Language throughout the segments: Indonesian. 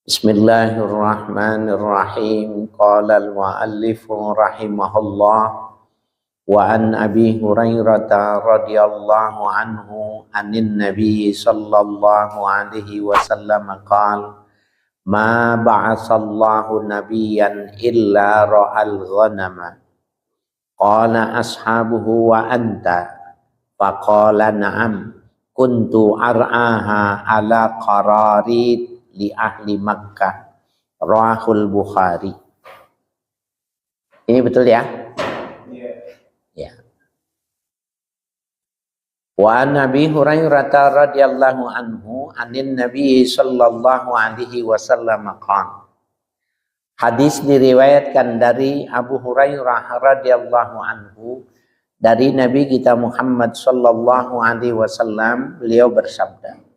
Bismillahirrahmanirrahim. Qala al-muallif rahimahullah wa an Abi Hurairah radhiyallahu anhu anin Nabi sallallahu alaihi wasallam qala ma ba'atsallahu nabiyyan illa ra'al ghanama qala ashabuhu wa anta faqala na'am kuntu ar'aha ala qararit li ahli Makkah, rawahul Bukhari. Ini betul ya? Ya. Wa Nabi Hurairah radhiyallahu anhu anin Nabi sallallahu alaihi wasallam qala. Hadis diriwayatkan dari Abu Hurairah radhiyallahu anhu dari Nabi kita Muhammad sallallahu alaihi wasallam, beliau bersabda,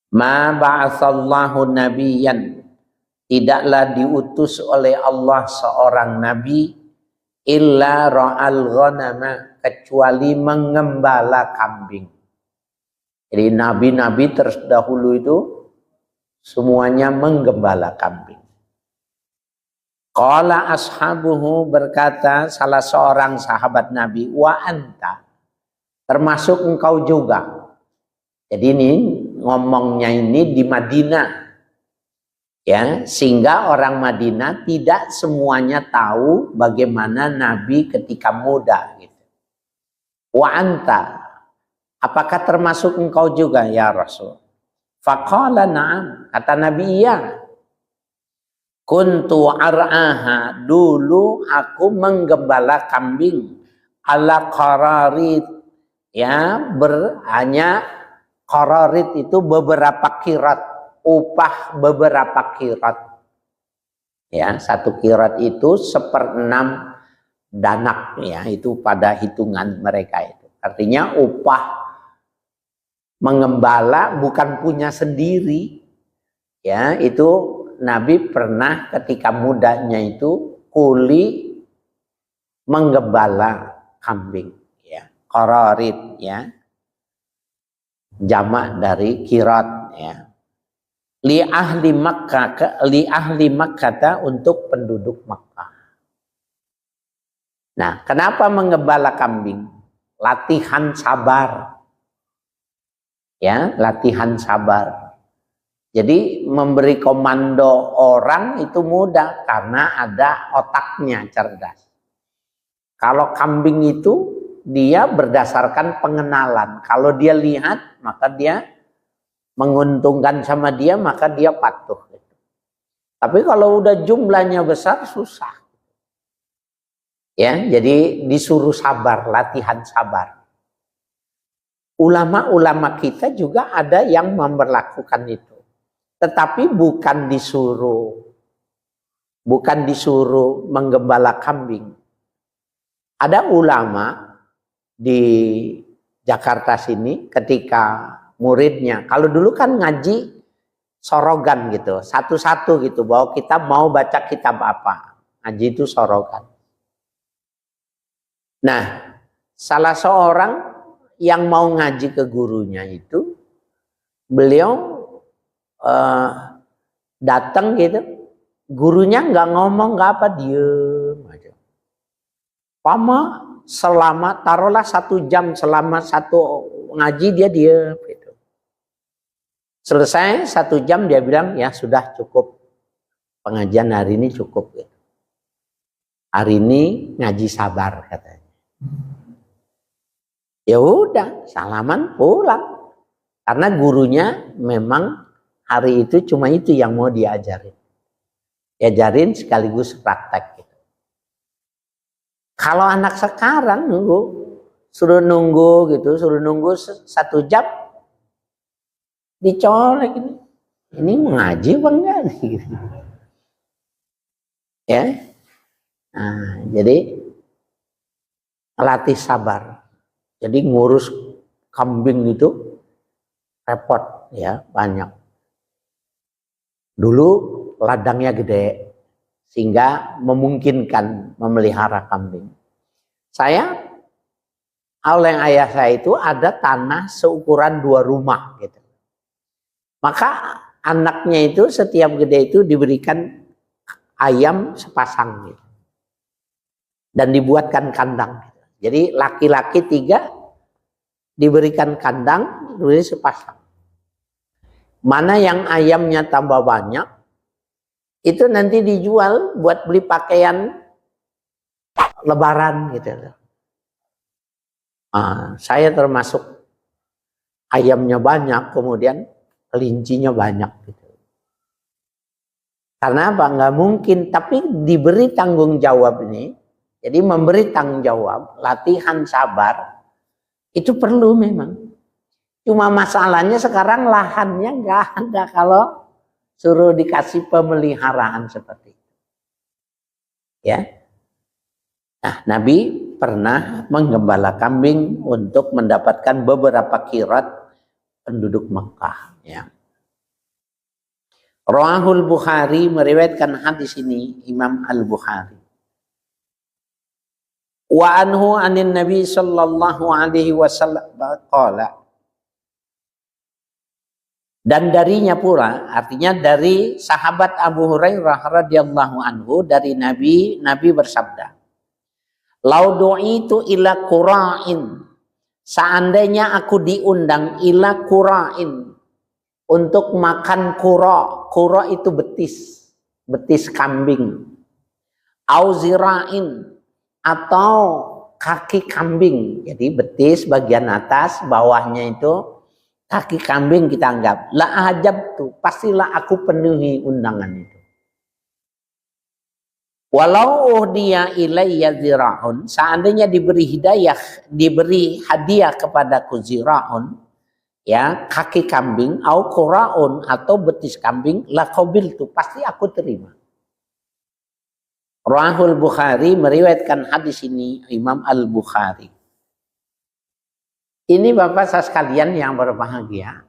ma ba'atsallahu nabiyyan, tidaklah diutus oleh Allah seorang nabi, illa ra'al ghanama, kecuali mengembala kambing. Jadi nabi-nabi terdahulu itu semuanya menggembala kambing. Qala ashabuhu, berkata salah seorang sahabat Nabi, wa anta, termasuk engkau juga. Jadi ini ngomongnya ini di Madinah, ya, sehingga orang Madinah tidak semuanya tahu bagaimana Nabi ketika muda. Gitu. Wa anta, apakah termasuk engkau juga ya Rasul? Faqala na'am, kata Nabi iya. Kuntu ar'aha, dulu aku menggembala kambing ala qararit, ya, hanya qararit itu beberapa kirat, upah beberapa kirat. Ya, satu kirat itu 1/6 danak, ya, itu pada hitungan mereka itu. Artinya upah mengembala bukan punya sendiri. Ya, itu Nabi pernah ketika mudanya itu kuli menggembala kambing, ya. Qararit, ya. Jamak dari kirat, ya. Li ahli Makkah, untuk penduduk Makkah. Nah, kenapa menggembala kambing? Latihan sabar. Ya, latihan sabar. Jadi memberi komando orang itu mudah karena ada otaknya, cerdas. Kalau kambing itu dia berdasarkan pengenalan. Kalau dia lihat, maka dia menguntungkan sama dia, maka dia patuh. Tapi kalau udah jumlahnya besar, susah. Ya, jadi disuruh sabar, latihan sabar. Ulama-ulama kita juga ada yang memperlakukan itu. Tetapi bukan disuruh menggembala kambing. Ada ulama di Jakarta sini ketika muridnya, kalau dulu kan ngaji sorogan gitu, satu-satu gitu, bahwa kita mau baca kitab apa, ngaji itu sorogan. Nah, salah seorang yang mau ngaji ke gurunya itu, beliau datang gitu, gurunya nggak ngomong, nggak apa, diem aja. Selama taruhlah 1 jam, selama satu ngaji dia diem gitu. Selesai 1 jam dia bilang, ya sudah cukup, pengajian hari ini cukup gitu. Hari ini ngaji sabar katanya. Ya udah, salaman pulang. Karena gurunya memang hari itu cuma itu yang mau diajarin. Diajarin sekaligus praktek gitu. Kalau anak sekarang suruh nunggu 1 jam, dicolek ini. Ini ngaji apa enggak nih? Ya. Nah, jadi latih sabar. Jadi ngurus kambing itu repot, ya, banyak. Dulu ladangnya gede sehingga memungkinkan memelihara kambing. Oleh ayah saya itu ada tanah seukuran 2 rumah gitu. Maka anaknya itu setiap gede itu diberikan ayam sepasang gitu. Dan dibuatkan kandang. Jadi laki-laki 3 diberikan kandang, diberi sepasang. Mana yang ayamnya tambah banyak, itu nanti dijual buat beli pakaian lebaran gitu. Saya termasuk ayamnya banyak, kemudian kelincinya banyak gitu. Karena apa? Nggak mungkin, tapi diberi tanggung jawab ini. Jadi memberi tanggung jawab, latihan sabar, itu perlu memang. Cuma masalahnya sekarang lahannya nggak ada kalau suruh dikasih pemeliharaan seperti itu. Ya. Nah, Nabi pernah menggembala kambing untuk mendapatkan beberapa qirat penduduk Mekah. Ya. Rawahul Bukhari, meriwayatkan hadis ini Imam Al-Bukhari. Wa anhu anin Nabi sallallahu alaihi wasallam qala. Dan darinya pula, artinya dari sahabat Abu Hurairah radhiyallahu anhu, dari Nabi bersabda, "Lau du'itu ila qura'in." Seandainya aku diundang ila qura'in, untuk makan qura'. Qura' itu betis kambing. Au zira'in, atau kaki kambing. Jadi betis bagian atas, bawahnya itu kaki kambing kita anggap. La ajab tuh, pastilah aku penuhi undangan itu. Walau dia ilayya zira'un, seandainya diberi hadiah kepadaku zira'un, ya, kaki kambing, au qura'un, atau betis kambing, la qabiltu, pasti aku terima. Rawahul Bukhari, meriwayatkan hadis ini Imam Al-Bukhari. Ini Bapak sekalian yang berbahagia.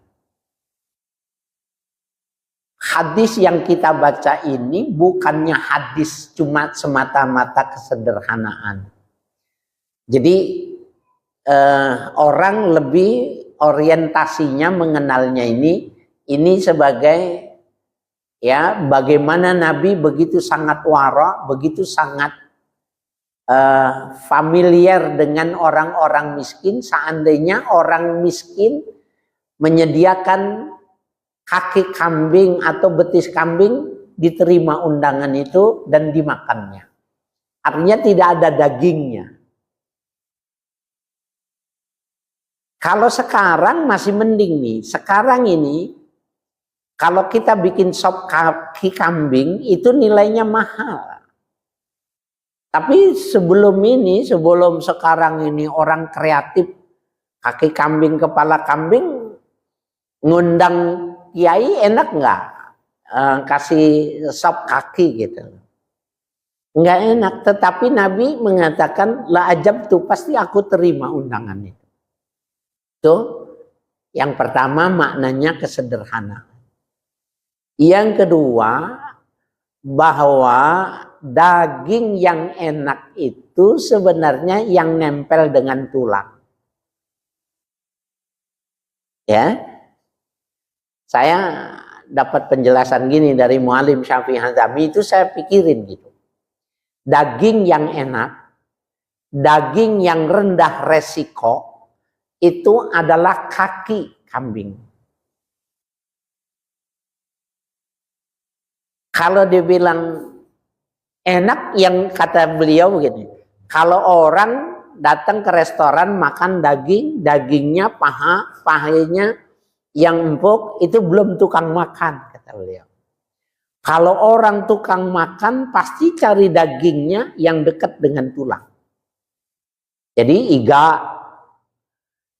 Hadis yang kita baca ini bukannya hadis cuma semata-mata kesederhanaan. Jadi orang lebih orientasinya mengenalnya ini sebagai, ya, bagaimana Nabi begitu sangat wara, begitu sangat familiar dengan orang-orang miskin. Seandainya orang miskin menyediakan kaki kambing atau betis kambing, diterima undangan itu dan dimakannya. Artinya tidak ada dagingnya. Kalau sekarang masih mending nih. Sekarang ini kalau kita bikin sop kaki kambing itu nilainya mahal. Tapi sebelum sekarang ini orang kreatif, kaki kambing, kepala kambing, ngundang kiai enak nggak? Kasih sop kaki gitu. Nggak enak, tetapi Nabi mengatakan la ajab tuh, pasti aku terima undangan itu. Tuh, yang pertama maknanya kesederhanaan. Yang kedua, bahwa daging yang enak itu sebenarnya yang nempel dengan tulang. Ya, saya dapat penjelasan gini dari Muallim Syafi'i Hazami, itu saya pikirin gitu. Daging yang enak, daging yang rendah resiko, itu adalah kaki kambing. Kalau dibilang enak, yang kata beliau begini, kalau orang datang ke restoran makan daging, dagingnya pahanya yang empuk, itu belum tukang makan, kata beliau. Kalau orang tukang makan pasti cari dagingnya yang dekat dengan tulang. Jadi iga,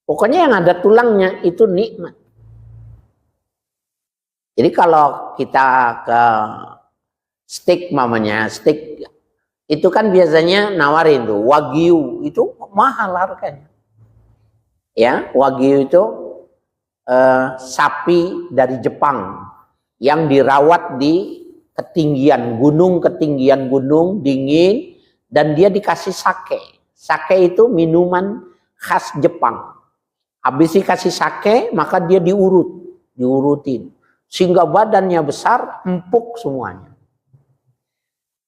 pokoknya yang ada tulangnya itu nikmat. Jadi kalau kita ke steak mamanya, steak itu kan biasanya nawarin tuh wagyu, itu mahal harganya. Ya, wagyu itu sapi dari Jepang yang dirawat di ketinggian gunung dingin, dan dia dikasih sake. Sake itu minuman khas Jepang. Habis dikasih sake, maka dia diurutin. sehingga badannya besar, empuk semuanya.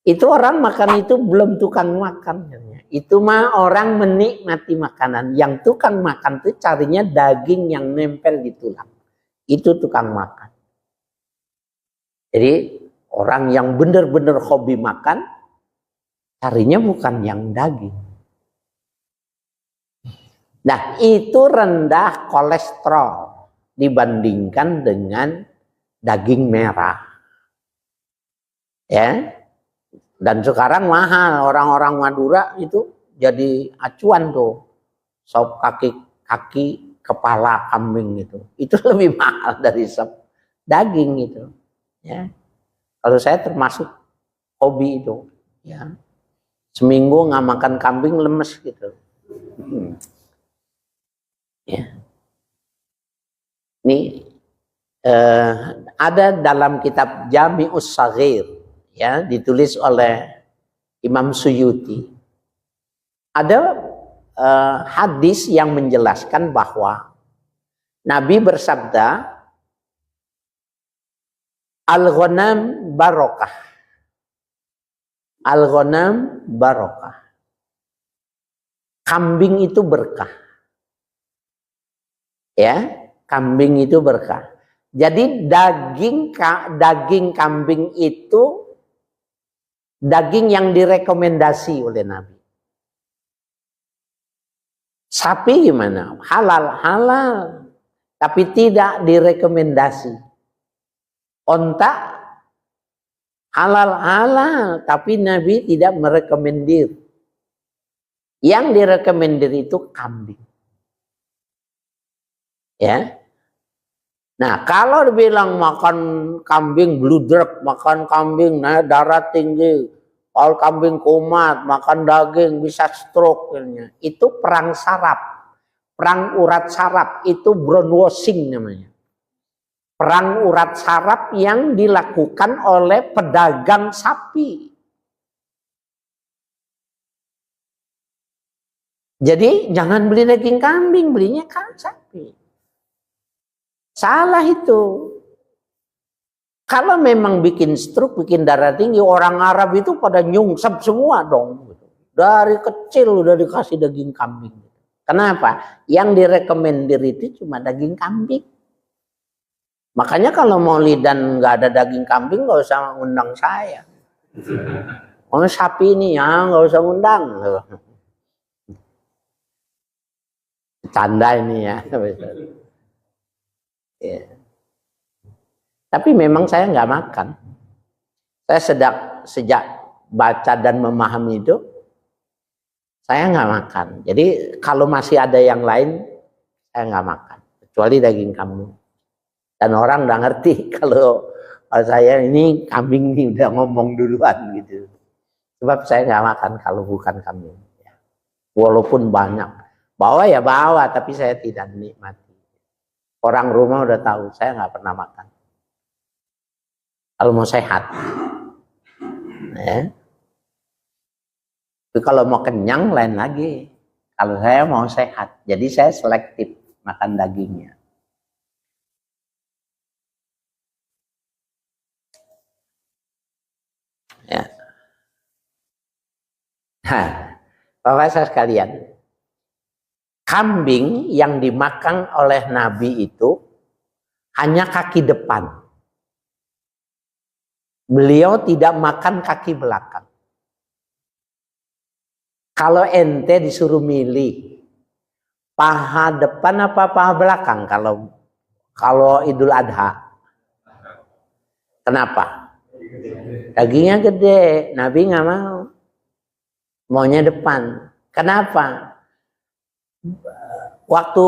Itu orang makan itu belum tukang makan. Itu mah orang menikmati makanan. Yang tukang makan itu carinya daging yang nempel di tulang. Itu tukang makan. Jadi orang yang benar-benar hobi makan, carinya bukan yang daging. Nah, itu rendah kolesterol dibandingkan dengan daging merah. Ya. Dan sekarang mahal, orang-orang Madura itu jadi acuan tuh. Sop kaki kepala kambing itu. Itu lebih mahal dari sop daging itu. Ya. Kalau saya termasuk hobi itu, ya. Seminggu nggak makan kambing lemes gitu. Ya. Ini ada dalam kitab Jami'us Shaghir, ya, ditulis oleh Imam Suyuti. Ada hadis yang menjelaskan bahwa Nabi bersabda, al-ghanam barokah. Al-ghanam barokah. Kambing itu berkah. Ya, kambing itu berkah. Jadi daging kambing itu daging yang direkomendasi oleh Nabi. Sapi gimana? Halal, tapi tidak direkomendasi. Onta halal, tapi Nabi tidak merekomendir. Yang direkomendir itu kambing. Ya. Nah, kalau dibilang makan kambing bludruk, makan kambing naik darah tinggi, kalau kambing kumat, makan daging bisa stroke, itu perang saraf, perang urat saraf, itu brainwashing namanya. Perang urat saraf yang dilakukan oleh pedagang sapi. Jadi jangan beli daging kambing, belinya kan sapi. Salah itu. Kalau memang bikin stroke, bikin darah tinggi, orang Arab itu pada nyungsep semua dong. Dari kecil udah dikasih daging kambing. Kenapa? Yang direkomendir itu cuma daging kambing. Makanya kalau maulid dan nggak ada daging kambing, nggak usah undang saya. Oh, sapi ini ya nggak usah undang. Canda ini ya. Ya. Tapi memang saya nggak makan. Saya sejak baca dan memahami itu, saya nggak makan. Jadi kalau masih ada yang lain, saya nggak makan. Kecuali daging kambing. Dan orang udah ngerti kalau saya ini kambing ini udah ngomong duluan gitu. Sebab saya nggak makan kalau bukan kambing. Walaupun banyak. Bawa ya bawa, tapi saya tidak nikmati. Orang rumah udah tahu, saya nggak pernah makan. Kalau mau sehat. Ya. Tapi kalau mau kenyang lain lagi. Kalau saya mau sehat. Jadi saya selektif makan dagingnya. Ya. Nah, Bapak sekalian, kambing yang dimakan oleh Nabi itu hanya kaki depan. Beliau tidak makan kaki belakang. Kalau ente disuruh milih paha depan apa paha belakang kalau Idul Adha. Kenapa? Dagingnya gede, Nabi nggak mau. Maunya depan. Kenapa? Waktu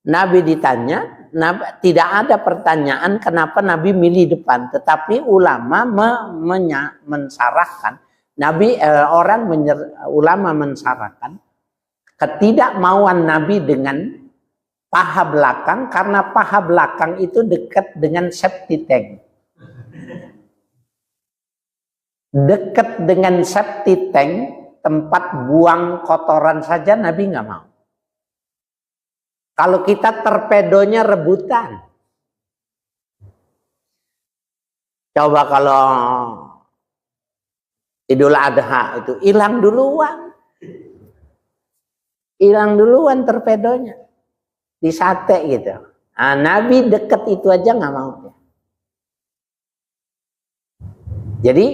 Nabi ditanya, tidak ada pertanyaan kenapa Nabi milih depan, tetapi ulama mensarahkan, ulama mensarahkan ketidakmauan Nabi dengan paha belakang karena paha belakang itu dekat dengan septic tank. Dekat dengan septic tank, tempat buang kotoran saja Nabi nggak mau. Kalau kita torpedonya rebutan. Coba kalau Idul Adha itu hilang duluan torpedonya di sate gitu. Nah, Nabi deket itu aja nggak mau. Jadi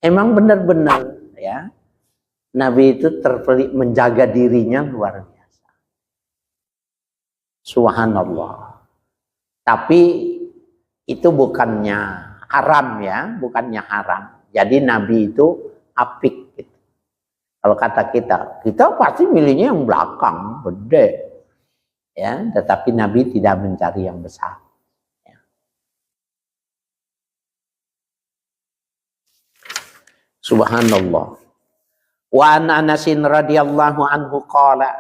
emang benar-benar ya Nabi itu terpelik menjaga dirinya luar biasa. Subhanallah. Tapi itu bukannya haram ya, bukannya haram. Jadi Nabi itu apik gitu. Kalau kata kita pasti milihnya yang belakang, gede. Ya, tetapi Nabi tidak mencari yang besar. Ya. Subhanallah. Wa an Anasin radhiyallahu anhu qala.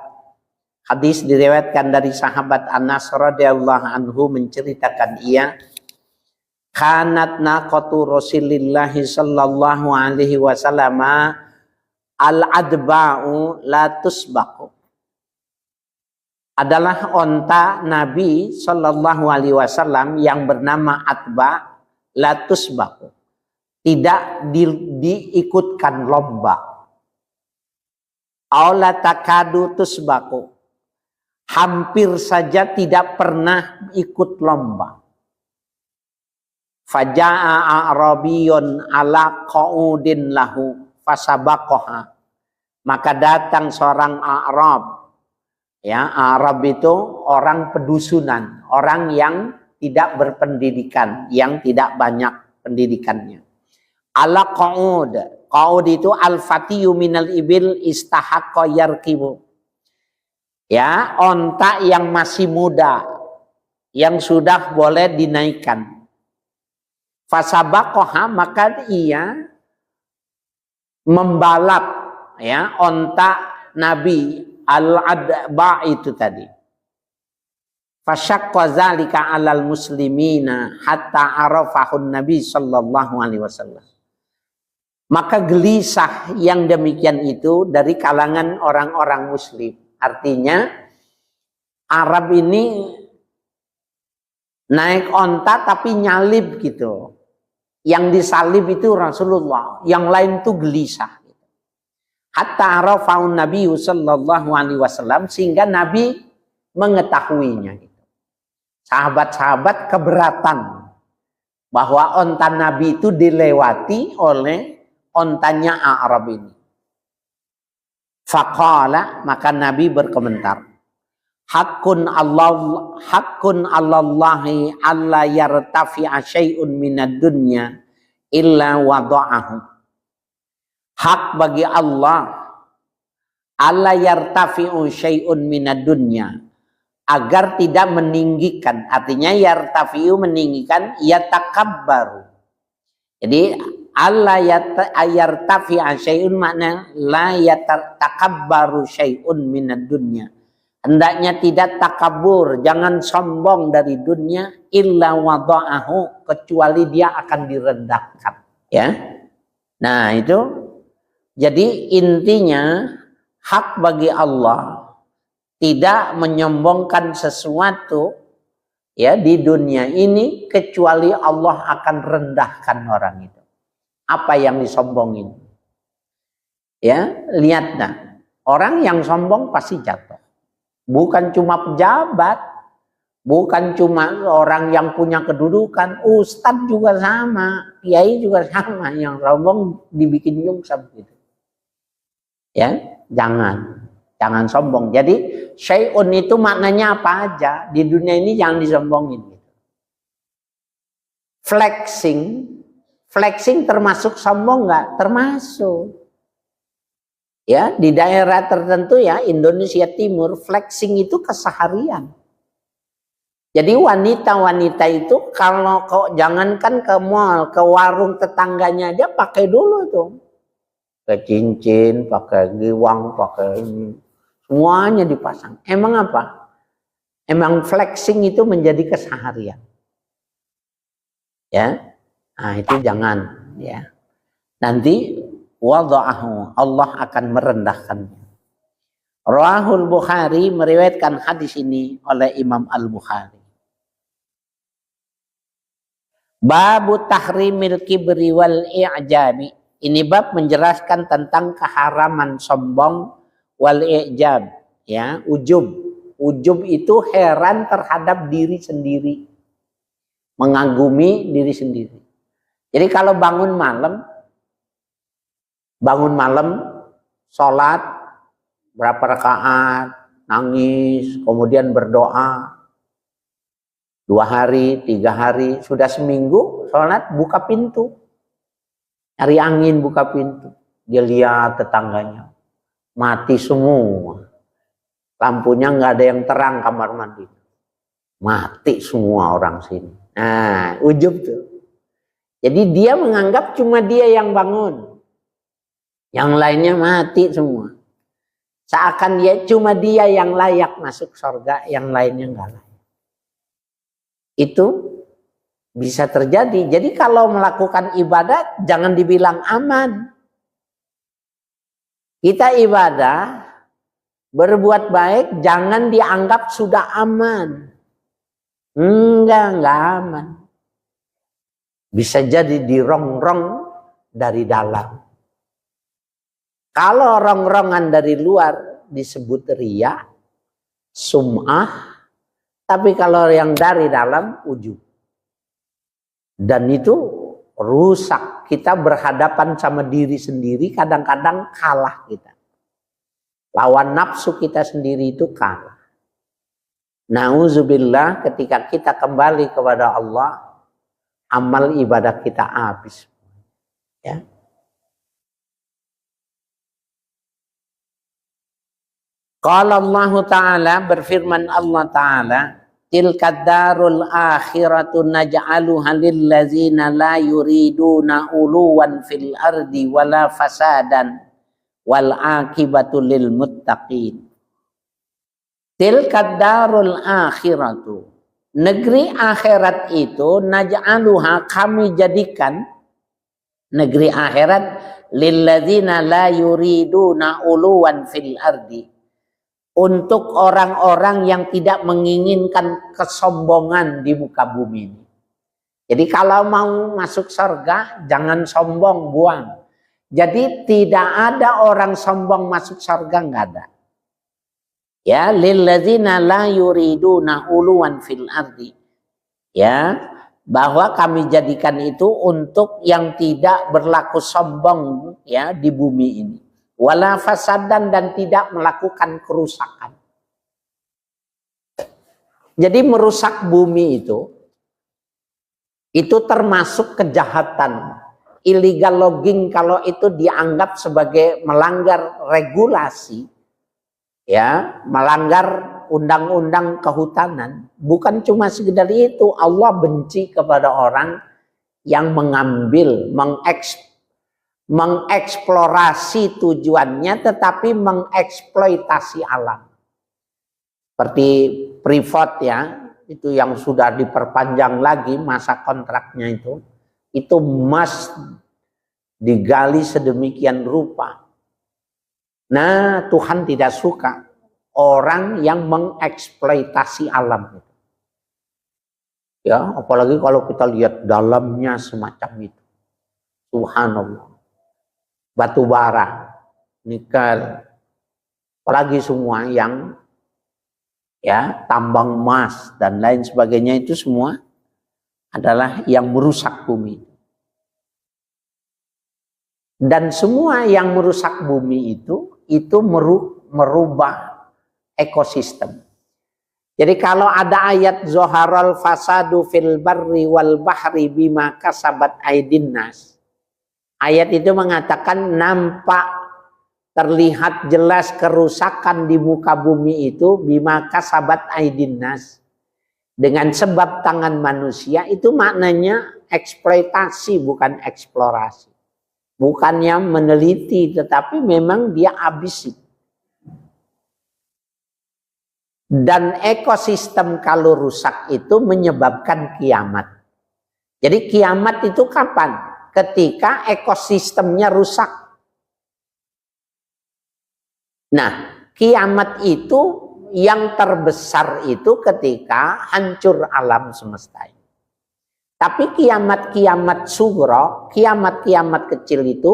Hadis diriwayatkan dari sahabat Anas radhiyallahu anhu menceritakan ia kanat naqatu Rasulillah sallallahu alaihi wasallam al-adba'u la tusbaqu. Adalah onta Nabi sallallahu alaihi wasallam yang bernama Atba la tusbaqu. Tidak diikutkan lomba. Aula takadu tusbaqu. Hampir saja tidak pernah ikut lomba. Faja'a a'rabiyun ala qa'udin lahu fasabaqaha. Maka datang seorang Arab. Ya, Arab itu orang pedusunan, orang yang tidak berpendidikan, yang tidak banyak pendidikannya. Ala qa'ud. Qa'ud itu al-fatiyu minal ibil istahaqqa yarkibu. Ya, onta yang masih muda, yang sudah boleh dinaikkan. Fasabaqaha, maka ia membalap ya onta Nabi al-adba itu tadi. Fasyaqqa zalika 'alal muslimina hatta arafahun Nabi sallallahu alaihi wasallam. Maka gelisah yang demikian itu dari kalangan orang-orang muslim. Artinya Arab ini naik onta tapi nyalib gitu. Yang disalib itu Rasulullah, yang lain tuh gelisah. Hatta arafahun Nabi sallallahu alaihi wasallam, sehingga Nabi mengetahuinya. Sahabat-sahabat keberatan bahwa onta Nabi itu dilewati oleh ontanya Arab ini. Faqala, maka Nabi berkomentar, Hakun Allahi alla yartafi'a syai'un minad dunya illa wada'ahu. Hak bagi Allah alla yartafi'u syai'un minad dunya, agar tidak meninggikan. Artinya yartafi'u meninggikan, yatakabbaru. Jadi alla yartafi'a syai'un makna la yatakabbaru syai'un minad dunya. Hendaknya tidak takabur, jangan sombong dari dunia, illa wada'ahu, kecuali dia akan direndahkan. Ya, nah itu, jadi intinya hak bagi Allah tidak menyombongkan sesuatu ya di dunia ini, kecuali Allah akan rendahkan orang itu. Apa yang disombongin? Ya, lihat nah, orang yang sombong pasti jatuh. Bukan cuma pejabat, bukan cuma orang yang punya kedudukan, ustadz juga sama, kiai juga sama, yang sombong dibikin nyungsep gitu. Ya, jangan sombong. Jadi syai'un itu maknanya apa aja di dunia ini, jangan disombongin. Gitu. Flexing termasuk sombong nggak? Termasuk. Ya, di daerah tertentu ya Indonesia Timur, flexing itu keseharian. Jadi wanita-wanita itu kalau jangankan ke mall, ke warung tetangganya aja pakai dulu tuh. Pakai cincin, pakai giwang, pakai ini. Semuanya dipasang. Emang apa? Emang flexing itu menjadi keseharian. Ya. Nah, itu jangan ya. Nanti wada'ahu, Allah akan merendahkannya. Rawahul Bukhari, meriwayatkan hadis ini oleh Imam Al-Bukhari. Babu tahrimil kibri wal i'jabi. Ini bab menjelaskan tentang keharaman sombong wal i'jab, ya, ujub. Ujub itu heran terhadap diri sendiri, mengagumi diri sendiri. Jadi kalau bangun malam, sholat berapa rakaat, nangis, kemudian berdoa 2 hari, 3 hari, sudah seminggu sholat, buka pintu, cari angin, buka pintu, dia lihat tetangganya mati semua, lampunya nggak ada yang terang, kamar mandi mati semua orang sini. Nah, ujub tuh. Jadi dia menganggap cuma dia yang bangun, yang lainnya mati semua. Seakan cuma dia yang layak masuk surga, yang lainnya enggak layak. Itu bisa terjadi. Jadi kalau melakukan ibadat jangan dibilang aman. Kita ibadah, berbuat baik, jangan dianggap sudah aman. Enggak aman. Bisa jadi dirongrong dari dalam. Kalau rongrongan dari luar disebut riya, sum'ah, tapi kalau yang dari dalam ujub. Dan itu rusak. Kita berhadapan sama diri sendiri, kadang-kadang kalah kita. Lawan nafsu kita sendiri itu kalah. Nauzubillah, ketika kita kembali kepada Allah, amal ibadah kita habis. Ya. Qala Allah Ta'ala, berfirman Allah Ta'ala, tilka darul akhiratu naj'aluha lillazina la yuriduna uluwan fil ardi wala fasadan wal akibatu lil muttaqin. Tilka darul akhiratu, negeri akhirat itu, naj'aluha, kami jadikan negeri akhirat, lillazina la yuriduna uluwan fil ardi, untuk orang-orang yang tidak menginginkan kesombongan di muka bumi ini. Jadi kalau mau masuk surga, jangan sombong, buang. Jadi tidak ada orang sombong masuk surga, enggak ada. Ya, lilladzina la yuriduna uluwan fil ardi. Ya, bahwa kami jadikan itu untuk yang tidak berlaku sombong, ya, di bumi ini. Wala fasadan, dan tidak melakukan kerusakan. Jadi merusak bumi itu termasuk kejahatan. Illegal logging kalau itu dianggap sebagai melanggar regulasi, ya, melanggar undang-undang kehutanan. Bukan cuma sekedar itu, Allah benci kepada orang yang mengambil, mengeksplorasi tujuannya tetapi mengeksploitasi alam. Seperti Freeport, ya, itu yang sudah diperpanjang lagi masa kontraknya itu emas digali sedemikian rupa. Nah, Tuhan tidak suka orang yang mengeksploitasi alam itu. Ya, apalagi kalau kita lihat dalamnya semacam itu. Subhanallah. Batu bara, nikel, apalagi semua yang, ya, tambang emas dan lain sebagainya, itu semua adalah yang merusak bumi. Dan semua yang merusak bumi itu merubah ekosistem. Jadi kalau ada ayat zoharul fasadu fil barri wal bahri bima kasabat aydin nas, ayat itu mengatakan nampak, terlihat jelas kerusakan di muka bumi itu bima kasabat aydin nas, dengan sebab tangan manusia. Itu maknanya eksploitasi, bukan eksplorasi. Bukannya meneliti, tetapi memang dia habisi. Dan ekosistem kalau rusak itu menyebabkan kiamat. Jadi kiamat itu kapan? Ketika ekosistemnya rusak. Nah, kiamat itu yang terbesar itu ketika hancur alam semesta ini. Tapi kiamat-kiamat sugro, kiamat-kiamat kecil itu,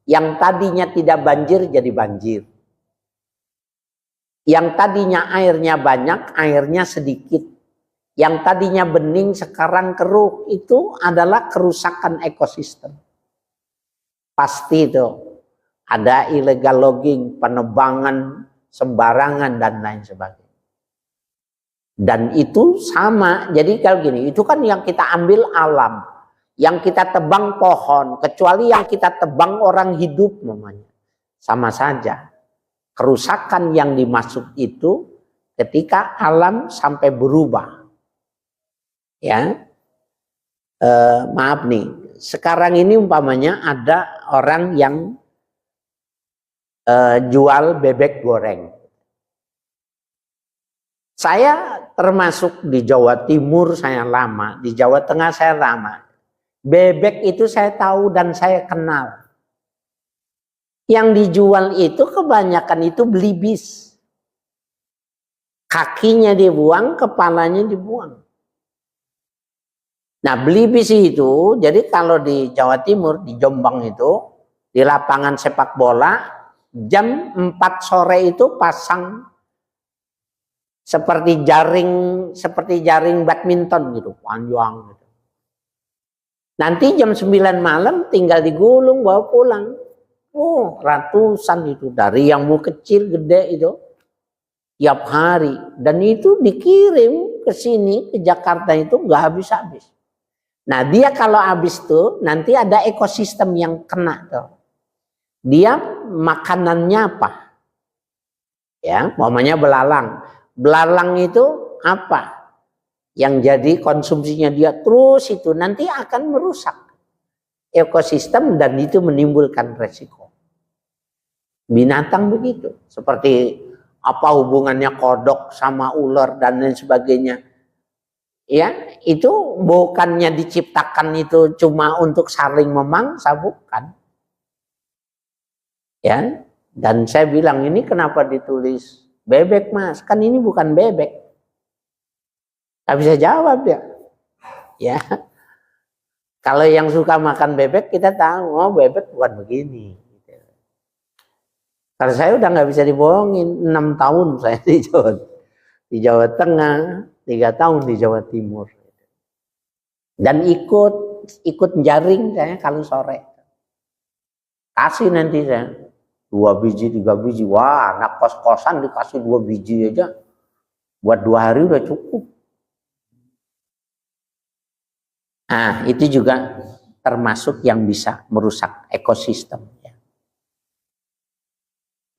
yang tadinya tidak banjir jadi banjir. Yang tadinya airnya banyak, airnya sedikit. Yang tadinya bening sekarang keruh, itu adalah kerusakan ekosistem. Pasti itu. Ada illegal logging, penebangan sembarangan dan lain sebagainya. Dan itu sama, jadi kalau gini, itu kan yang kita ambil alam, yang kita tebang pohon, kecuali yang kita tebang orang hidup namanya. Sama saja. Kerusakan yang dimaksud itu ketika alam sampai berubah. Ya, maaf nih, sekarang ini umpamanya ada orang yang jual bebek goreng. Saya termasuk di Jawa Timur saya lama, di Jawa Tengah saya lama. Bebek itu saya tahu dan saya kenal. Yang dijual itu kebanyakan itu belibis. Kakinya dibuang, kepalanya dibuang. Nah, belibis itu, jadi kalau di Jawa Timur, di Jombang itu, di lapangan sepak bola, jam 4 sore itu pasang seperti jaring badminton gitu, panjang gitu. Nanti jam 9 malam tinggal digulung bawa pulang. Oh, ratusan itu, dari yang mau kecil gede itu tiap hari, dan itu dikirim ke sini ke Jakarta itu nggak habis-habis. Nah, dia kalau habis tuh nanti ada ekosistem yang kena tuh. Dia makanannya apa? Ya, umpamanya belalang. Belalang itu apa? Yang jadi konsumsinya dia terus itu nanti akan merusak ekosistem dan itu menimbulkan resiko. Binatang begitu. Seperti apa hubungannya kodok sama ular dan lain sebagainya. Ya, itu bukannya diciptakan itu cuma untuk saling memangsa, bukan. Ya, dan saya bilang ini kenapa ditulis bebek mas, kan ini bukan bebek. Gak bisa jawab dia. Ya, kalau yang suka makan bebek kita tahu, oh bebek bukan begini. Kalau saya udah nggak bisa dibohongin, 6 tahun saya di Jawa Tengah, 3 tahun di Jawa Timur, dan ikut jaring saya kalau sore. Kasih nanti saya 2 biji, 3 biji. Wah, anak kos-kosan dikasih 2 biji aja. Buat 2 hari udah cukup. Nah, itu juga termasuk yang bisa merusak ekosistem.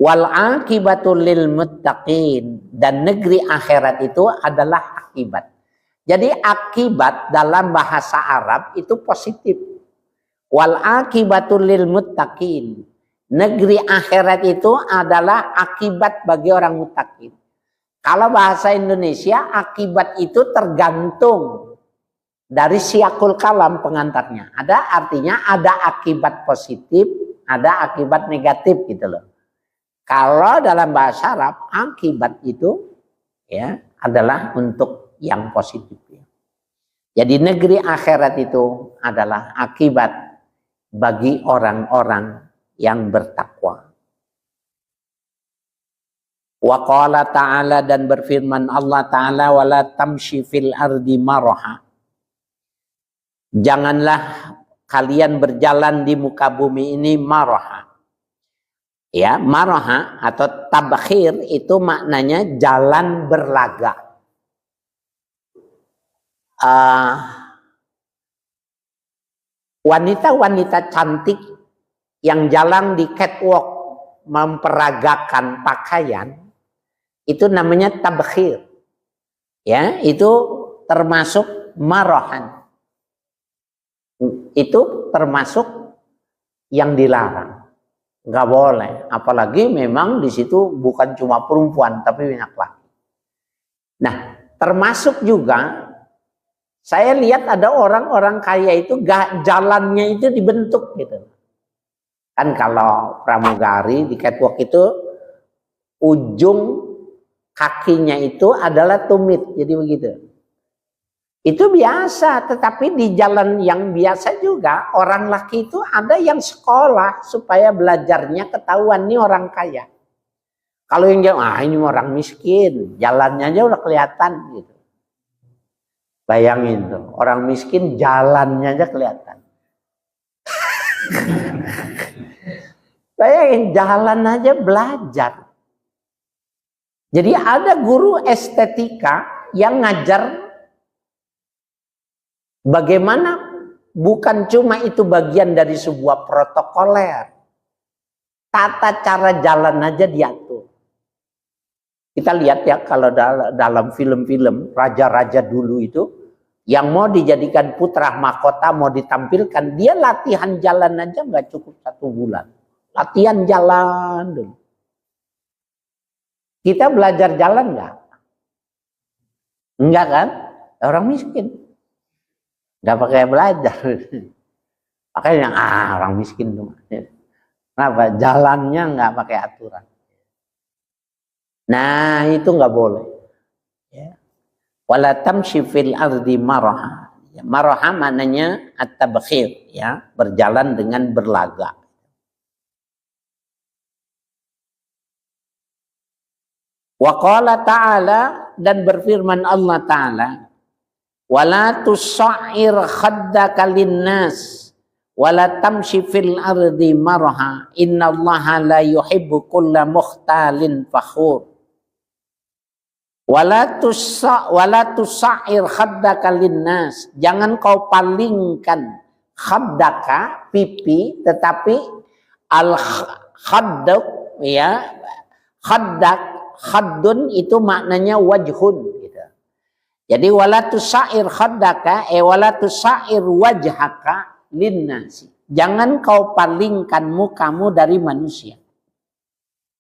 Wal akibatul lil muttaqin, dan negeri akhirat itu adalah akibat. Jadi akibat dalam bahasa Arab itu positif. Wal akibatul lil muttaqin. Negeri akhirat itu adalah akibat bagi orang muttaqin. Kalau bahasa Indonesia, akibat itu tergantung dari siakul kalam pengantarnya. Ada artinya ada akibat positif, ada akibat negatif gitu loh. Kalau dalam bahasa Arab, akibat itu ya adalah untuk yang positif. Jadi negeri akhirat itu adalah akibat bagi orang-orang yang bertakwa. Wa qala ta'ala, dan berfirman Allah Ta'ala, wala tamshi fil ardi maraha. Janganlah kalian berjalan di muka bumi ini maraha. Ya, maraha atau tabkhir itu maknanya jalan berlaga. Wanita-wanita cantik yang jalan di catwalk memperagakan pakaian itu namanya tabkhir. Ya, itu termasuk marahan. Itu termasuk yang dilarang. Nggak boleh, apalagi memang di situ bukan cuma perempuan tapi banyak laki. Nah, termasuk juga saya lihat ada orang-orang kaya itu jalannya itu dibentuk gitu. Kan kalau pramugari di catwalk itu ujung kakinya itu adalah tumit, jadi begitu. Itu biasa, tetapi di jalan yang biasa juga orang laki itu ada yang sekolah supaya belajarnya ketahuan nih orang kaya. Kalau yang jauh, ini orang miskin, jalannya aja udah kelihatan gitu. Bayangin tuh, orang miskin jalannya aja kelihatan. Bayangin jalan aja belajar. Jadi ada guru estetika yang ngajar bagaimana bukan cuma itu bagian dari sebuah protokoler. Tata cara jalan aja diatur. Kita lihat ya kalau dalam film-film raja-raja dulu itu yang mau dijadikan putra mahkota mau ditampilkan, dia latihan jalan aja nggak cukup 1 bulan. Latihan jalan dulu. Kita belajar jalan nggak? Enggak kan? Orang miskin. Nggak pakai belajar. Makanya orang miskin tuh. Kenapa? Jalannya nggak pakai aturan. Nah itu nggak boleh. Ya. Wala tamshi fil ardi maraha. Maraha maknanya at-tabkhir, ya, berjalan dengan berlagak. Wa qala ta'ala, dan berfirman Allah Ta'ala, wala tusa'ir khaddaka linnas wala tamshi fil ardi maraha innallaha la yuhibbu kulla mukhtalin fakhur. Wala tusa'ir khaddaka linnas, jangan kau palingkan khaddaka pipi, tetapi al khaddak, ya, khaddun itu maknanya wajhun gitu. Jadi wala tusa'ir khaddaka wala tusa'ir wajhaka linnasi, jangan kau palingkan mukamu dari manusia.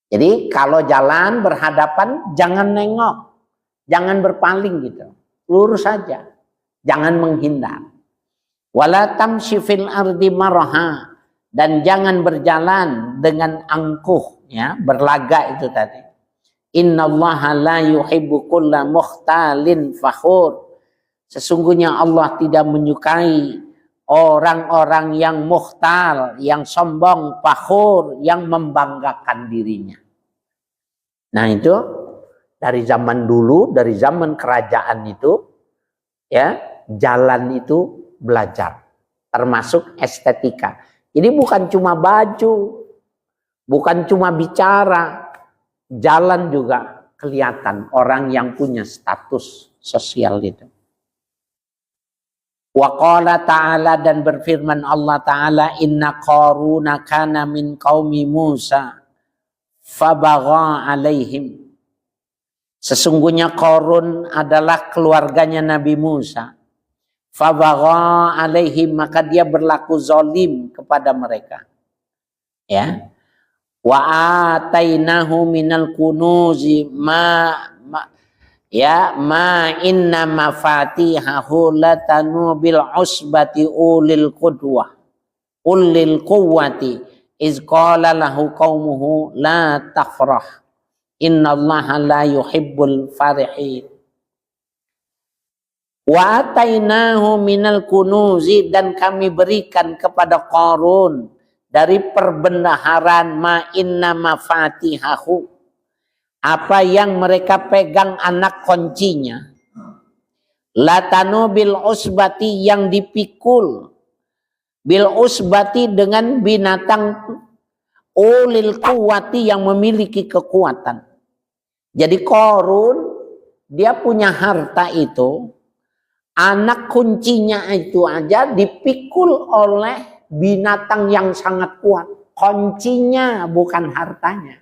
Jadi kalau jalan berhadapan jangan nengok, jangan berpaling gitu, lurus saja, jangan menghindar. Wala tamshi fil ardi maraha, dan jangan berjalan dengan angkuh, ya, berlagak itu tadi. Innallaha la yuhibbu kulla mukhtalin fakhur. Sesungguhnya Allah tidak menyukai orang-orang yang mukhtal, yang sombong, fakhur, yang membanggakan dirinya. Nah itu dari zaman dulu, dari zaman kerajaan itu, ya, jalan itu belajar, termasuk estetika. Jadi bukan cuma baju, bukan cuma bicara, jalan juga kelihatan orang yang punya status sosial itu. Wa qala ta'ala, dan berfirman Allah Ta'ala, inna Qaruna kana min qaumi Musa fabagha alaihim. Sesungguhnya Qarun adalah keluarganya Nabi Musa. Fabagha alaihim, maka dia berlaku zalim kepada mereka. Ya. Wa atainahu minal kunuzi ma inna mafatihahu latanu bil usbati ulil quwwati iz qala lahu qaumuhu la tafrah innallaha la yuhibbul farihin. Wa atainahu minal kunuzi, dan kami berikan kepada Qarun dari perbendaharaan ma inna mafatihahu, apa yang mereka pegang anak kuncinya, latanu bil usbati, yang dipikul, bil usbati dengan binatang, ulil quwwati, yang memiliki kekuatan. Jadi Qarun dia punya harta itu, anak kuncinya itu aja dipikul oleh binatang yang sangat kuat. Kuncinya bukan hartanya.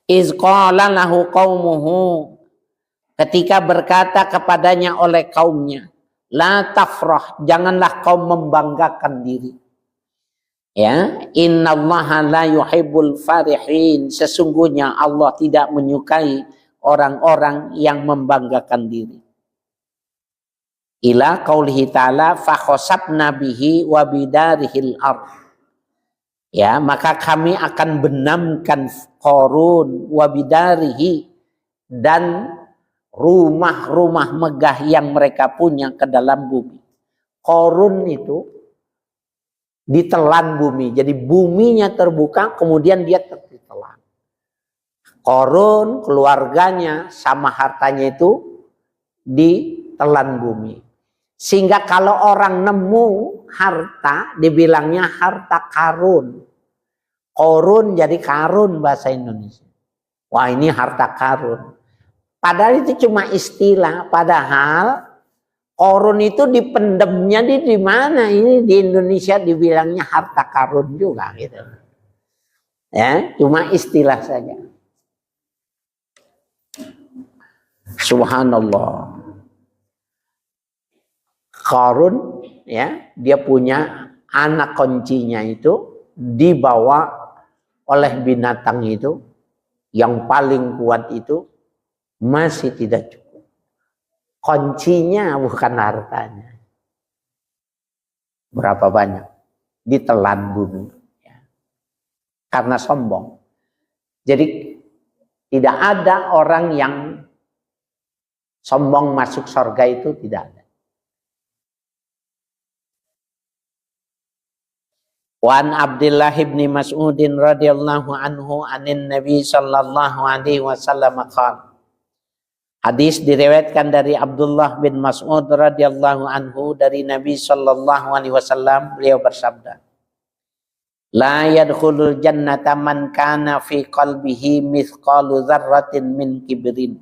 Iz qala lahu qaumuhu, ketika berkata kepadanya oleh kaumnya, la tafrah, janganlah kau membanggakan diri. Ya, innallaha la yuhibbul farihin, sesungguhnya Allah tidak menyukai orang-orang yang membanggakan diri. Ila qaulihi ta'ala fa khasabna bihi wa bidarihil ardh. Ya, maka kami akan benamkan Qarun wa bidarihi, dan rumah-rumah megah yang mereka punya ke dalam bumi. Qarun itu ditelan bumi. Jadi buminya terbuka, kemudian dia ditelan. Qarun, keluarganya, sama hartanya itu ditelan bumi. Sehingga kalau orang nemu harta, dibilangnya harta karun. Qarun jadi karun bahasa Indonesia. Wah, ini harta karun. Padahal itu cuma istilah. Padahal qarun itu dipendemnya di mana? Ini di Indonesia dibilangnya harta karun juga gitu. Ya, cuma istilah saja. Subhanallah. Qarun ya, dia punya anak kuncinya itu dibawa oleh binatang itu, yang paling kuat itu masih tidak cukup. Kuncinya bukan hartanya. Berapa banyak? Ditelan bumi. Ya. Karena sombong. Jadi tidak ada orang yang sombong masuk surga itu, tidak ada. Wan Abdullah bin Mas'udin radhiyallahu anhu anin Nabi sallallahu alaihi wasallam qala. Hadis diriwayatkan dari Abdullah bin Mas'ud radhiyallahu anhu dari Nabi sallallahu alaihi wasallam, beliau bersabda, la yadkhulul jannata man kana fi qalbihi mithqalu dzarratin min kibrin.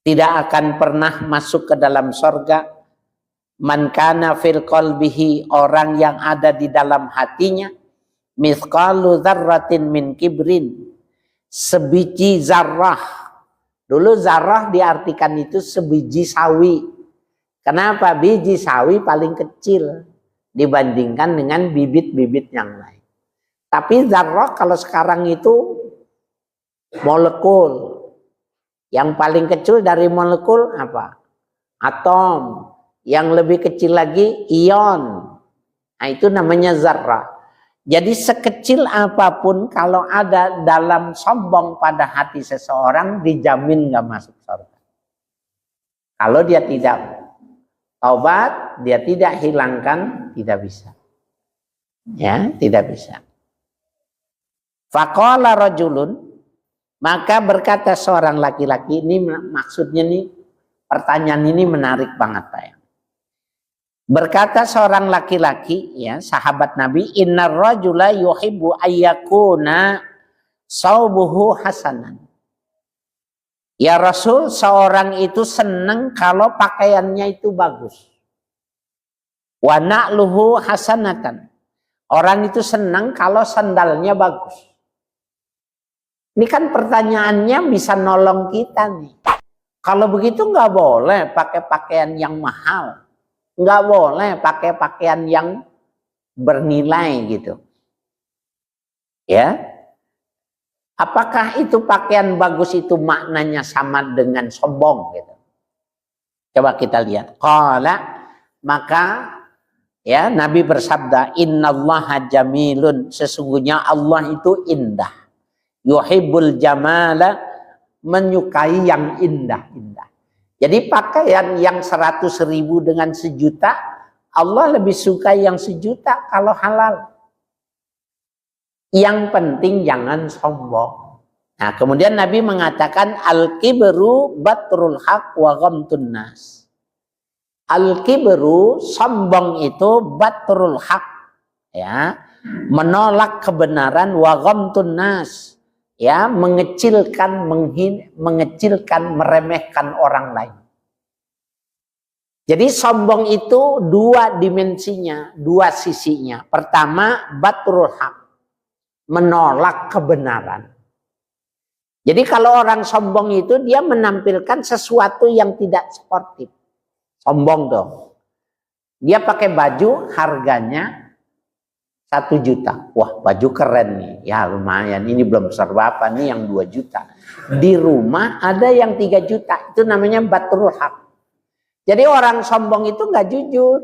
Tidak akan pernah masuk ke dalam surga man kana fil qalbihi, orang yang ada di dalam hatinya mithqalu dzarratin min kibrin, sebiji zarrah. Dulu zarrah diartikan itu sebiji sawi. Kenapa? Biji sawi paling kecil dibandingkan dengan bibit-bibit yang lain. Tapi zarrah kalau sekarang itu molekul. Yang paling kecil dari molekul apa? Atom. Yang lebih kecil lagi ion. Nah, itu namanya zarrah. Jadi sekecil apapun kalau ada dalam sombong pada hati seseorang, dijamin nggak masuk surga. Kalau dia tidak taubat, dia tidak hilangkan, tidak bisa. Ya, tidak bisa. Faqala rajulun, maka berkata seorang laki-laki, ini maksudnya nih, pertanyaan ini menarik banget Pak ya. Berkata seorang laki-laki, ya, sahabat Nabi, innar rajula yuhibbu ayyakuna saubuhu hasanan. Ya Rasul, seorang itu senang kalau pakaiannya itu bagus. Wa na'luhu hasanatan. Orang itu senang kalau sandalnya bagus. Ini kan pertanyaannya bisa nolong kita nih. Kalau begitu nggak boleh pakai pakaian yang mahal. Nggak boleh pakai pakaian yang bernilai gitu. Ya. Apakah itu pakaian bagus itu maknanya sama dengan sombong gitu? Coba kita lihat. Qala, maka ya Nabi bersabda, innallaha jamilun, sesungguhnya Allah itu indah. Yuhibbul jamala, menyukai yang indah-indah. Jadi pakaian yang 100.000 dengan 1 juta, Allah lebih suka yang 1 juta kalau halal. Yang penting jangan sombong. Nah, kemudian Nabi mengatakan al-kibru batrul haq wa ghamtun nas. Al-kibru, sombong itu batrul haq, ya, menolak kebenaran, wa ghamtun nas, ya, mengecilkan, meremehkan orang lain. Jadi sombong itu 2 dimensinya, 2 sisinya. Pertama, batrul haq, menolak kebenaran. Jadi kalau orang sombong itu dia menampilkan sesuatu yang tidak sportif. Sombong dong. Dia pakai baju harganya 1 juta. Wah, baju keren nih. Ya lumayan, ini belum serba nih yang 2 juta. Di rumah ada yang 3 juta. Itu namanya batrul haq. Jadi orang sombong itu nggak jujur.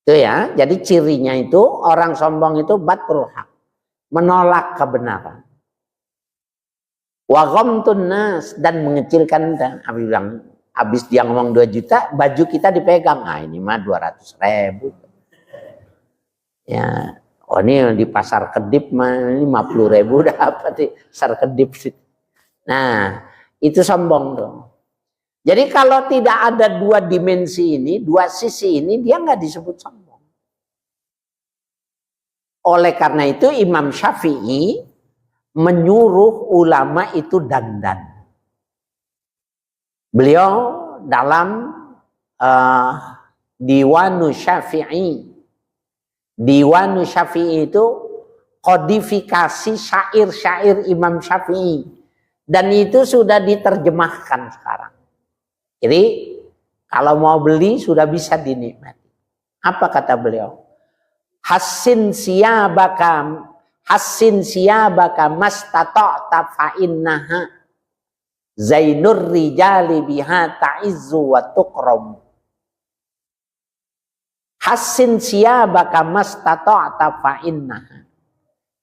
Itu ya. Jadi cirinya itu orang sombong itu batrul haq, menolak kebenaran. Wa ghamtun nas, dan mengecilkan. Habis bilang, habis dia ngomong 2 juta, baju kita dipegang. Nah ini mah 200.000. Ya, oh ini di pasar Kedip mah 50.000 dapat di pasar Kedip sih. Nah, itu sombong dong. Jadi kalau tidak ada 2 dimensi ini, 2 sisi ini, dia nggak disebut sombong. Oleh karena itu Imam Syafi'i menyuruh ulama itu dandan. Beliau dalam Diwanu Syafi'i. Diwanu Syafi'i itu kodifikasi syair-syair Imam Syafi'i. Dan itu sudah diterjemahkan sekarang. Jadi kalau mau beli sudah bisa dinikmati. Apa kata beliau? Hassin siyabaka mastata'ta fa innaha zainur rijali biha ta'izzu wa tuqram. Hassin siyabaka mastata'ta fa innaha.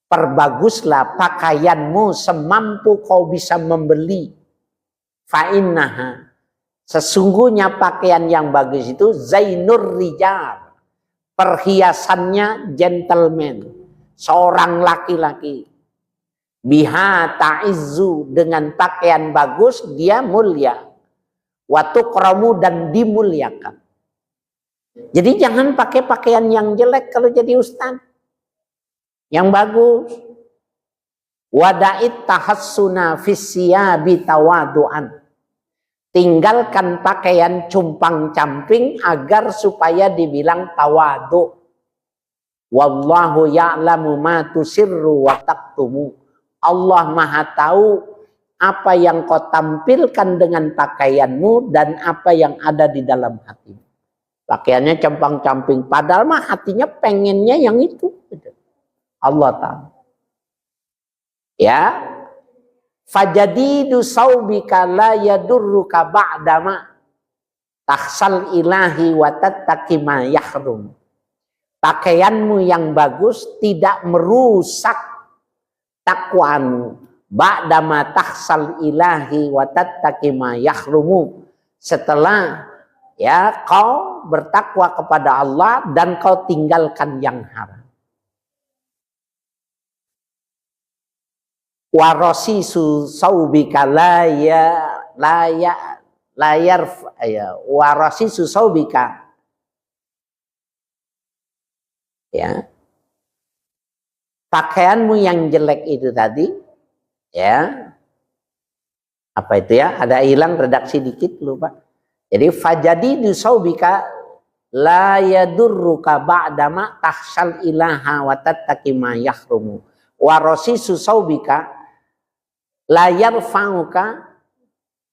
Perbaguslah pakaianmu semampu kau bisa membeli. Fa innaha. Sesungguhnya pakaian yang bagus itu zainur rijal, perhiasannya gentleman, seorang laki-laki. Biha ta'izzu, dengan pakaian bagus dia mulia. Wa tuqramu, dan dimuliakan. Jadi jangan pakai pakaian yang jelek kalau jadi ustaz. Yang bagus. Wada'it tahassuna fis siyabi tawadu'an. Tinggalkan pakaian cumpang-camping agar supaya dibilang tawadu. Wallahu ya'lamu ma tusirru wa taktumu. Allah Maha tahu apa yang kau tampilkan dengan pakaianmu dan apa yang ada di dalam hatimu. Pakaiannya cumpang-camping, padahal mah hatinya pengennya yang itu. Allah tahu. Ya. Fajadidu saubika la yadurruka ba'dama takhsal ilahi wa tattaqi ma yahrum. Pakaianmu yang bagus tidak merusak takwamu. Ba'dama takhsal ilahi wa tattaqi ma yahrumu. Setelah ya kau bertakwa kepada Allah dan kau tinggalkan yang haram. Warasisu saubika warasisu saubika, ya, pakaianmu yang jelek itu tadi, ya, apa itu ya, ada hilang redaksi dikit lupa. Jadi fajadidu saubika la yadurruka ba'dama tahsal ilaha wa tattaqi ma yahrumu. Warasisu saubika layar fauka,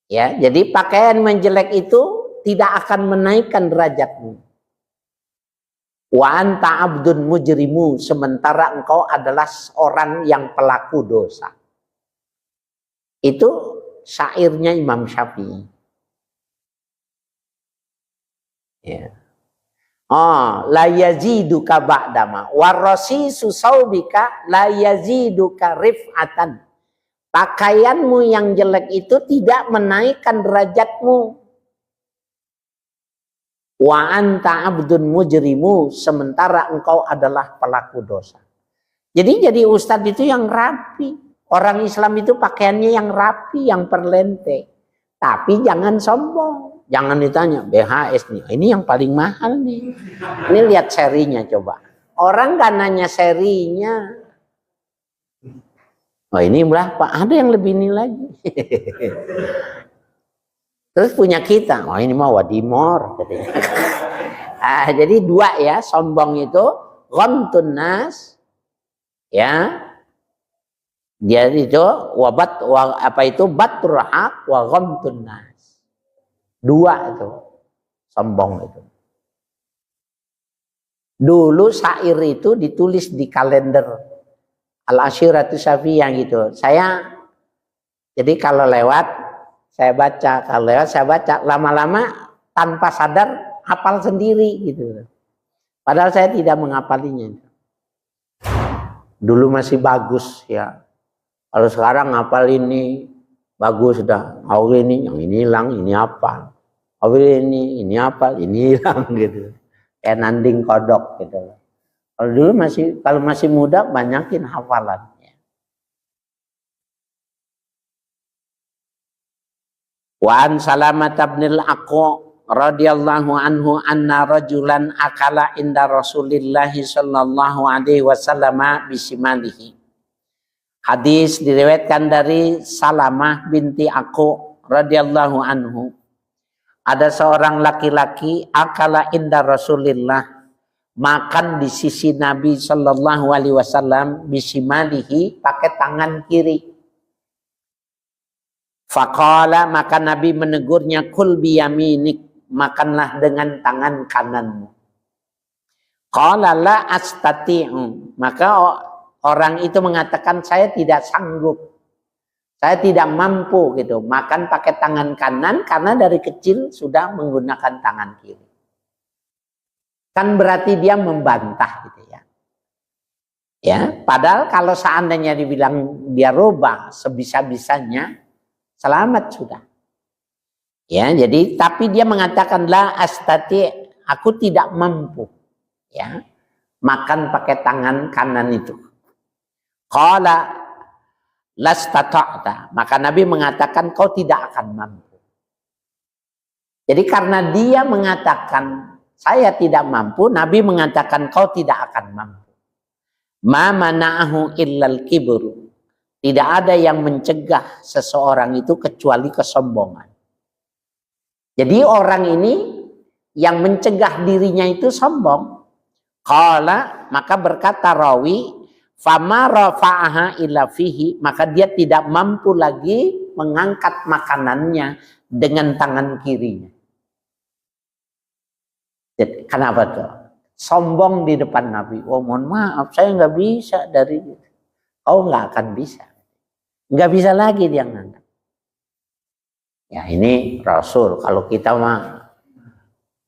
ya, jadi pakaian menjelek itu tidak akan menaikkan derajatmu. Wa anta abdun mujrimu, sementara engkau adalah orang yang pelaku dosa. Itu syairnya Imam Syafi'i. Ya. Oh, la yaziduka ba'dama warasisu saubika la yaziduka rif'atan. Pakaianmu yang jelek itu tidak menaikkan derajatmu. Wa anta abdun mujrimu, sementara engkau adalah pelaku dosa. Jadi ustadz itu yang rapi. Orang Islam itu pakaiannya yang rapi, yang perlente. Tapi jangan sombong. Jangan ditanya BHS nih, ini yang paling mahal nih. Ini lihat serinya coba. Orang gak nanya serinya. Oh ini berapa? Ada yang lebih ini lagi. Terus punya kita. Oh ini mah wadimor. Jadi 2 ya, sombong itu ghamtun nas, ya. Jadi itu apa itu batrul haq wa ghamtun nas. 2 itu sombong itu. Dulu syair itu ditulis di kalender Al-Ashiratu Syafiyah gitu. Jadi kalau lewat saya baca, kalau lewat saya baca, lama-lama tanpa sadar hafal sendiri gitu. Padahal saya tidak menghafalinya. Dulu masih bagus ya. Kalau sekarang hafal ini bagus sudah. Oh ini yang ini hilang, ini apa? Oh ini apa? Ini hilang gitu. Kayak nanding kodok gitu. Kalau dulu kalau masih muda banyakin hafalan. Wa an Salamah bin al-Aqwa radhiyallahu anhu anna rajulan akala inda Rasulillah sallallahu alaihi wasallam bisimalihi. Hadis diriwayatkan dari Salamah binti Aqwa radhiyallahu anhu. Ada seorang laki-laki akala inda Rasulillah, makan di sisi Nabi sallallahu alaihi wasallam bisimalihi, pakai tangan kiri. Faqala, maka Nabi menegurnya, kul biyaminik, makanlah dengan tangan kananmu. Qala la astati'u, maka orang itu mengatakan saya tidak sanggup, saya tidak mampu gitu makan pakai tangan kanan karena dari kecil sudah menggunakan tangan kiri. Kan berarti dia membantah gitu ya. Ya, padahal kalau seandainya dibilang dia rubah sebisa-bisanya, selamat sudah. Ya, jadi tapi dia mengatakan la astati, aku tidak mampu ya makan pakai tangan kanan itu. Qala lastata'ta, maka Nabi mengatakan kau tidak akan mampu. Jadi karena dia mengatakan saya tidak mampu, Nabi mengatakan kau tidak akan mampu. Ma mana'ahu illal kibru, tidak ada yang mencegah seseorang itu kecuali kesombongan. Jadi orang ini yang mencegah dirinya itu sombong. Qala, maka berkata rawi, fama rafa'aha illa fihi, maka dia tidak mampu lagi mengangkat makanannya dengan tangan kirinya. Jadi, kenapa tuh? Sombong di depan Nabi. Oh mohon maaf, saya nggak bisa dari itu. Oh nggak akan bisa. Nggak bisa lagi dia ngangkat. Ya ini Rasul, kalau kita mah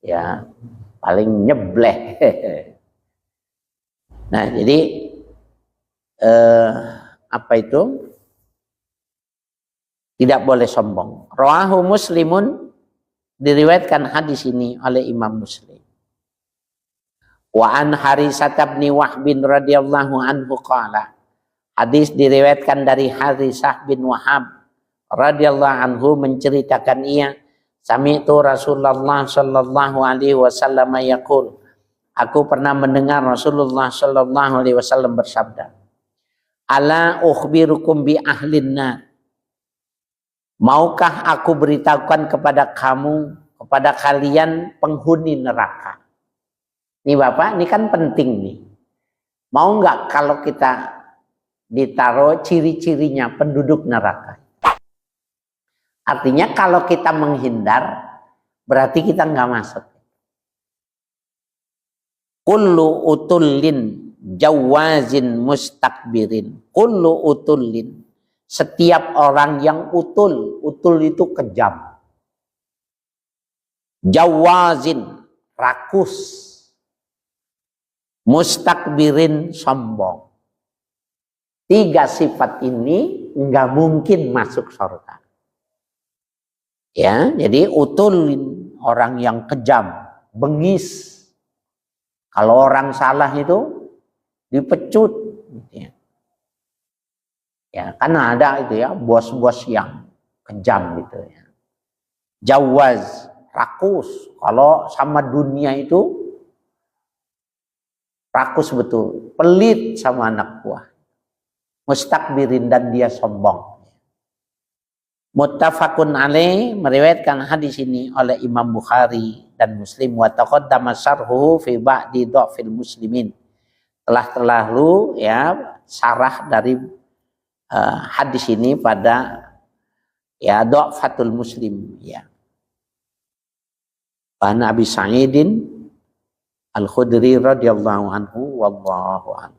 ya paling nyebleh. Nah jadi apa itu? Tidak boleh sombong. Rawahu Muslimun, diriwayatkan hadis ini oleh Imam Muslim. Wa an Harisah bin Wahb radhiyallahu anhu qala, hadis diriwayatkan dari Harisah bin Wahab radhiyallahu anhu menceritakan ia, sami'tu Rasulullah sallallahu alaihi wasallam yaqul, aku pernah mendengar Rasulullah sallallahu alaihi wasallam bersabda, ala ukhbirukum bi ahlin nar, maukah aku beritahukan kepada kamu, kepada kalian penghuni neraka. Nih Bapak, ini kan penting nih. Mau nggak kalau kita ditaruh ciri-cirinya penduduk neraka? Artinya kalau kita menghindar, berarti kita nggak masuk. Kullu utullin jawazin mustakbirin. Kullu utullin, setiap orang yang utul itu kejam. Jawazin, rakus. Mustakbirin, sombong. 3 sifat ini nggak mungkin masuk surga. Ya, jadi utulin, orang yang kejam, bengis. Kalau orang salah itu dipecut. Gitu ya. Ya, kan ada itu ya bos-bos yang kejam gitu ya. Jawaz, rakus. Kalau sama dunia itu rakus betul, pelit sama anak buah. Mustakbirin, dan dia sombong. Muttafaqun alaih, meriwayatkan hadis ini oleh Imam Bukhari dan Muslim. Wa taqaddama syarhuhu fi ba'di dha'fil muslimin. Telah terlalu ya syarah dari hadis ini pada ya dha'fatul muslim ya. Wa Nabi Sa'idin Al-Khudri radhiyallahu anhu wallahu a'lam.